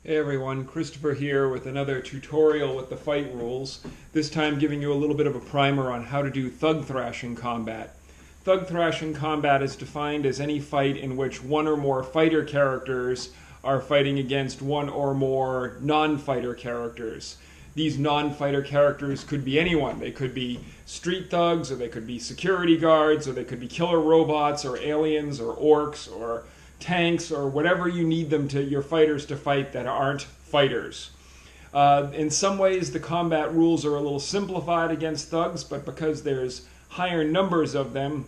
Hey everyone, Christopher here with another tutorial with the fight rules, this time giving you a little bit of a primer on how to do thug thrashing combat. Thug thrashing combat is defined as any fight in which one or more fighter characters are fighting against one or more non-fighter characters. These non-fighter characters could be anyone. They could be street thugs, or they could be security guards, or they could be killer robots, or aliens, or orcs, or tanks, or whatever you need them to, your fighters to fight that aren't fighters. In some ways, the combat rules are a little simplified against thugs, but because there's higher numbers of them,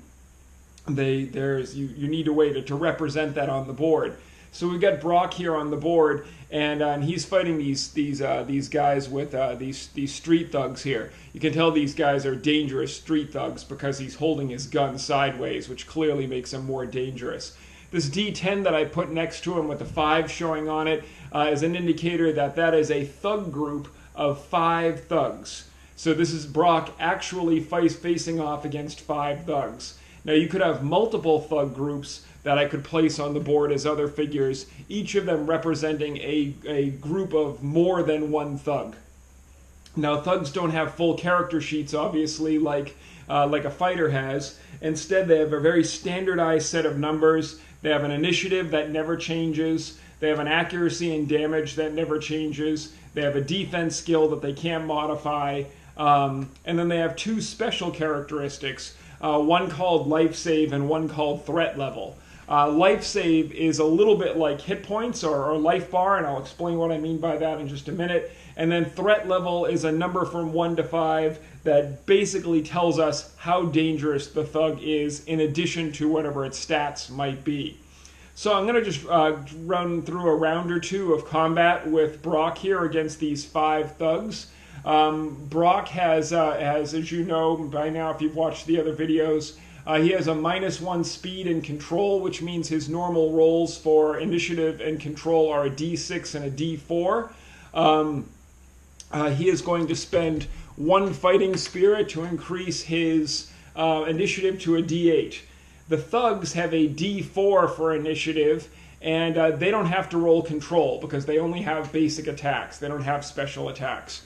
you need a way to represent that on the board. So we've got Brock here on the board, and he's fighting these guys with these street thugs here. You can tell these guys are dangerous street thugs because he's holding his gun sideways, which clearly makes him more dangerous. This D10 that I put next to him with the 5 showing on it is an indicator that that is a thug group of 5 thugs. So this is Brock actually facing off against 5 thugs. Now you could have multiple thug groups that I could place on the board as other figures, each of them representing a group of more than one thug. Now thugs don't have full character sheets, obviously, like a fighter has. Instead, they have a very standardized set of numbers. They have an initiative that never changes. They have an accuracy and damage that never changes. They have a defense skill that they can't modify. And then they have 2 special characteristics, one called life save and one called threat level. Life save is a little bit like hit points or life bar, and I'll explain what I mean by that in just a minute. And then threat level is a number from 1 to 5 that basically tells us how dangerous the thug is in addition to whatever its stats might be. So I'm going to just run through a round or 2 of combat with Brock here against these 5 thugs. Brock has, as you know by now if you've watched the other videos, he has a -1 speed and control, which means his normal rolls for initiative and control are a D6 and a D4. He is going to spend 1 fighting spirit to increase his initiative to a D8. The thugs have a D4 for initiative, and they don't have to roll control because they only have basic attacks. They don't have special attacks.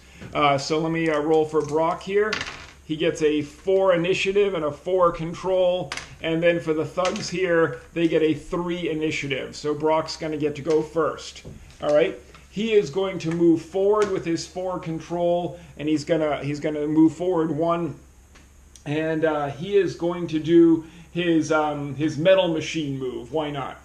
So let me roll for Brock here. He gets a 4 initiative and a 4 control, and then for the thugs here, they get a 3 initiative. So Brock's going to get to go first. All right. He is going to move forward with his 4 control, and he's gonna move forward 1, and he is going to do his metal machine move. Why not?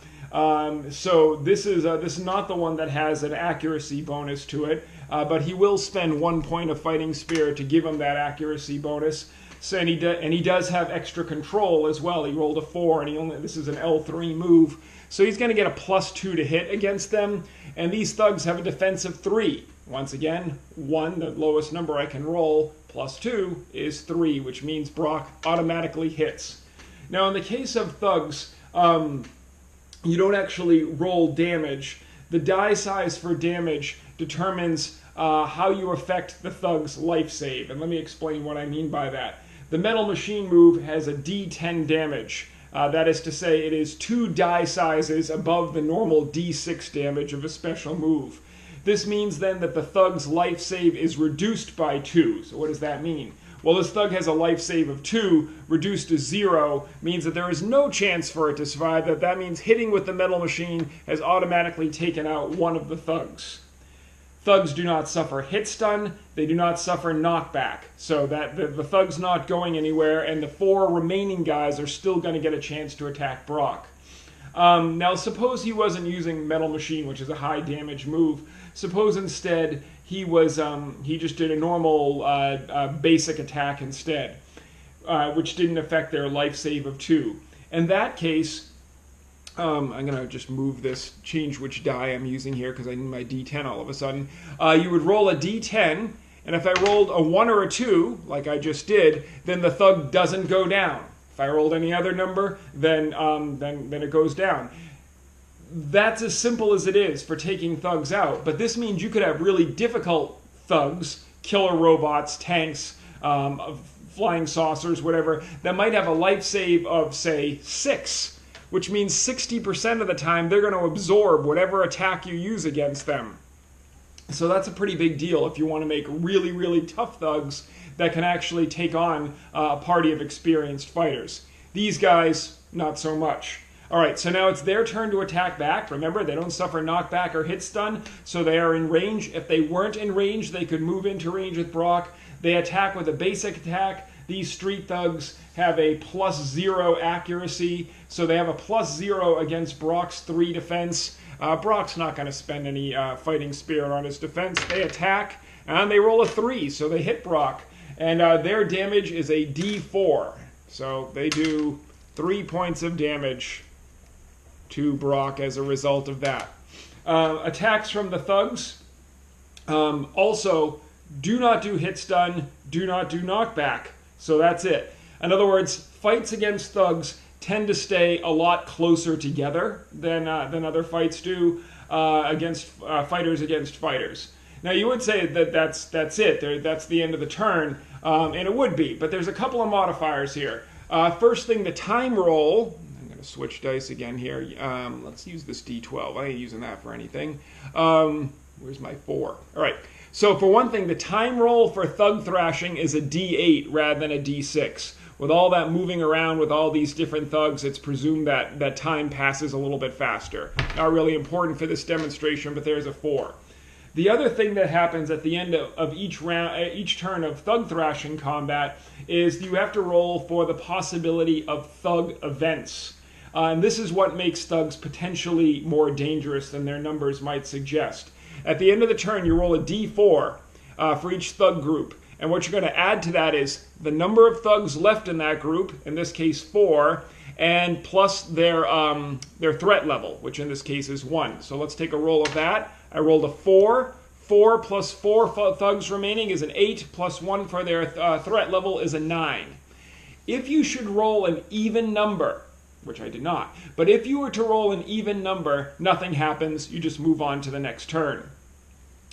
So this is not the one that has an accuracy bonus to it, but he will spend 1 point of fighting spirit to give him that accuracy bonus. So and he does have extra control as well. He rolled a 4, and this is an L3 move. So he's going to get a +2 to hit against them, and these thugs have a defense of 3. Once again, 1, the lowest number I can roll, +2 is 3, which means Brock automatically hits. Now in the case of thugs, you don't actually roll damage. The die size for damage determines how you affect the thug's life save, and let me explain what I mean by that. The metal machine move has a D10 damage. That is to say, it is 2 die sizes above the normal D6 damage of a special move. This means then that the thug's life save is reduced by 2. So what does that mean? Well, this thug has a life save of 2, reduced to 0, means that there is no chance for it to survive. That means hitting with the metal machine has automatically taken out one of the thugs. Thugs do not suffer hit stun, they do not suffer knockback, so that the thug's not going anywhere, and the 4 remaining guys are still going to get a chance to attack Brock. Now suppose he wasn't using Metal Machine, which is a high damage move. Suppose instead he just did a normal basic attack instead, which didn't affect their life save of 2. In that case, I'm going to just move this, change which die I'm using here because I need my D10 all of a sudden. You would roll a D10, and if I rolled a 1 or a 2, like I just did, then the thug doesn't go down. If I rolled any other number, then it goes down. That's as simple as it is for taking thugs out, but this means you could have really difficult thugs, killer robots, tanks, flying saucers, whatever, that might have a life save of, say, 6. which means 60% of the time they're going to absorb whatever attack you use against them. So that's a pretty big deal if you want to make really, really tough thugs that can actually take on a party of experienced fighters. These guys, not so much. All right, so now it's their turn to attack back. Remember, they don't suffer knockback or hit stun, so they are in range. If they weren't in range, they could move into range with Brock. They attack with a basic attack. These street thugs have a +0 accuracy, so they have a +0 against Brock's 3 defense. Brock's not going to spend any fighting spirit on his defense. They attack, and they roll a 3, so they hit Brock. And their damage is a D4. So they do 3 points of damage to Brock as a result of that. Attacks from the thugs also do not do hit stun, do not do knockback. So that's it. In other words, fights against thugs tend to stay a lot closer together than other fights do against fighters against fighters. Now you would say that that's it. That's the end of the turn, and it would be. But there's a couple of modifiers here. First thing, the time roll. I'm going to switch dice again here. Let's use this D12. I ain't using that for anything. Where's my 4? All right. So for one thing, the time roll for thug thrashing is a D8 rather than a D6. With all that moving around with all these different thugs, it's presumed that time passes a little bit faster. Not really important for this demonstration, but there's a 4. The other thing that happens at the end of each turn of thug thrashing combat is you have to roll for the possibility of thug events. And this is what makes thugs potentially more dangerous than their numbers might suggest. At the end of the turn, you roll a D4 for each thug group. And what you're going to add to that is the number of thugs left in that group, in this case 4, and plus their threat level, which in this case is 1. So let's take a roll of that. I rolled a 4. 4 plus 4 thugs remaining is an 8, plus 1 for their threat level is a 9. If you should roll an even number, which I did not, but if you were to roll an even number, nothing happens. You just move on to the next turn.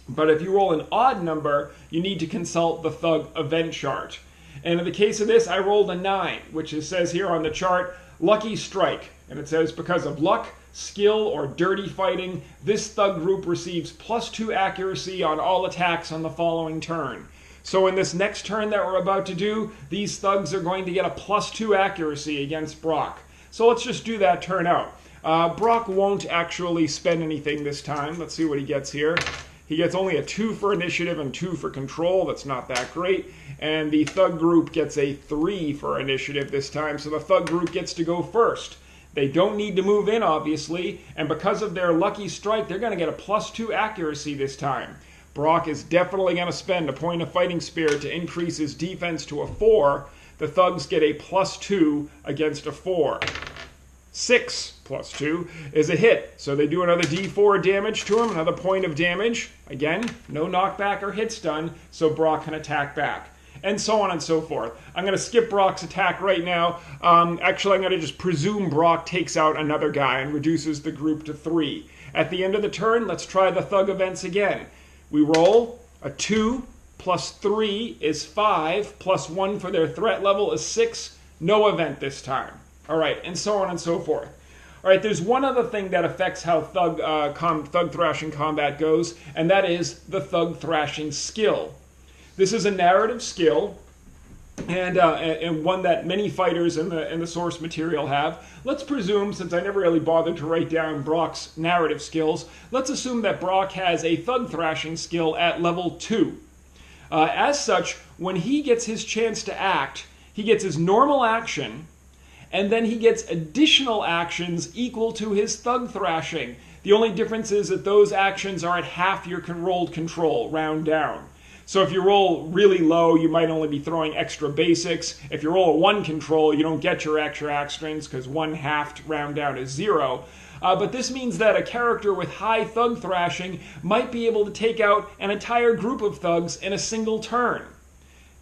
But if you roll an odd number, you need to consult the thug event chart. And in the case of this, I rolled a 9, which it says here on the chart, lucky strike. And it says because of luck, skill, or dirty fighting, this thug group receives +2 accuracy on all attacks on the following turn. So in this next turn that we're about to do, these thugs are going to get a +2 accuracy against Brock. So let's just do that turn out. Brock won't actually spend anything this time. Let's see what he gets here. He gets only a 2 for initiative and 2 for control. That's not that great. And the thug group gets a 3 for initiative this time, so the thug group gets to go first. They don't need to move in, obviously, and because of their lucky strike, they're going to get a +2 accuracy this time. Brock is definitely going to spend a point of fighting spirit to increase his defense to a 4. The thugs get a +2 against a 4. 6 plus 2 is a hit. So they do another D4 damage to him, another point of damage. Again, no knockback or hit stun, so Brock can attack back. And so on and so forth. I'm going to skip Brock's attack right now. Actually, I'm going to just presume Brock takes out another guy and reduces the group to 3. At the end of the turn, let's try the thug events again. We roll a 2 plus 3 is 5, plus 1 for their threat level is 6. No event this time. All right, and so on and so forth. All right, there's one other thing that affects how thug thrashing combat goes, and that is the thug thrashing skill. This is a narrative skill, and one that many fighters in the source material have. Let's presume, since I never really bothered to write down Brock's narrative skills, let's assume that Brock has a thug thrashing skill at level 2. As such, when he gets his chance to act, he gets his normal action, and then he gets additional actions equal to his thug thrashing. The only difference is that those actions are at half your rolled control, round down. So if you roll really low, you might only be throwing extra basics. If you roll a 1 control, you don't get your extra actions because 1 halved round down is 0. But this means that a character with high thug thrashing might be able to take out an entire group of thugs in a single turn.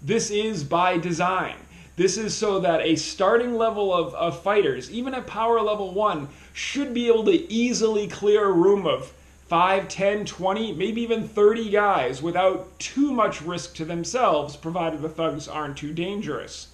This is by design. This is so that a starting level of fighters, even at power level 1, should be able to easily clear a room of 5, 10, 20, maybe even 30 guys without too much risk to themselves, provided the thugs aren't too dangerous.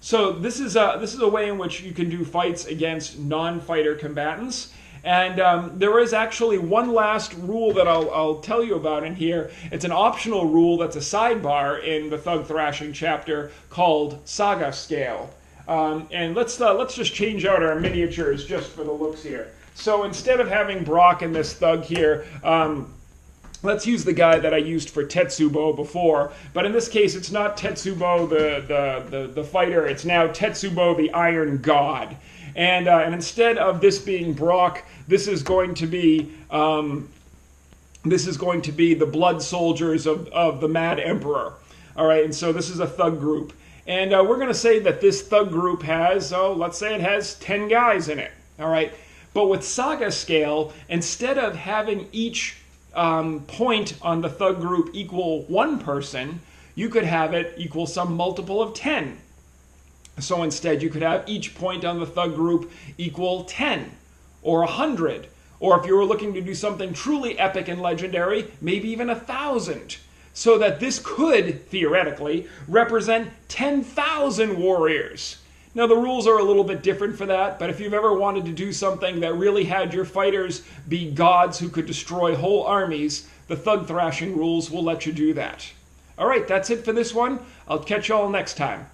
So this is a way in which you can do fights against non-fighter combatants. And there is actually one last rule that I'll tell you about in here. It's an optional rule that's a sidebar in the Thug Thrashing chapter called Saga Scale. And let's just change out our miniatures just for the looks here. So instead of having Brock and this thug here, let's use the guy that I used for Tetsubo before. But in this case, it's not Tetsubo the fighter. It's now Tetsubo the Iron God. And instead of this being Brock, this is going to be the blood soldiers of the Mad Emperor. All right, and so this is a thug group. And we're going to say that this thug group has, let's say it has 10 guys in it. All right, but with Saga Scale, instead of having each point on the thug group equal 1 person, you could have it equal some multiple of 10. So instead, you could have each point on the thug group equal 10 or 100. Or if you were looking to do something truly epic and legendary, maybe even 1,000. So that this could, theoretically, represent 10,000 warriors. Now, the rules are a little bit different for that, but if you've ever wanted to do something that really had your fighters be gods who could destroy whole armies, the Thug Thrashing rules will let you do that. All right, that's it for this one. I'll catch you all next time.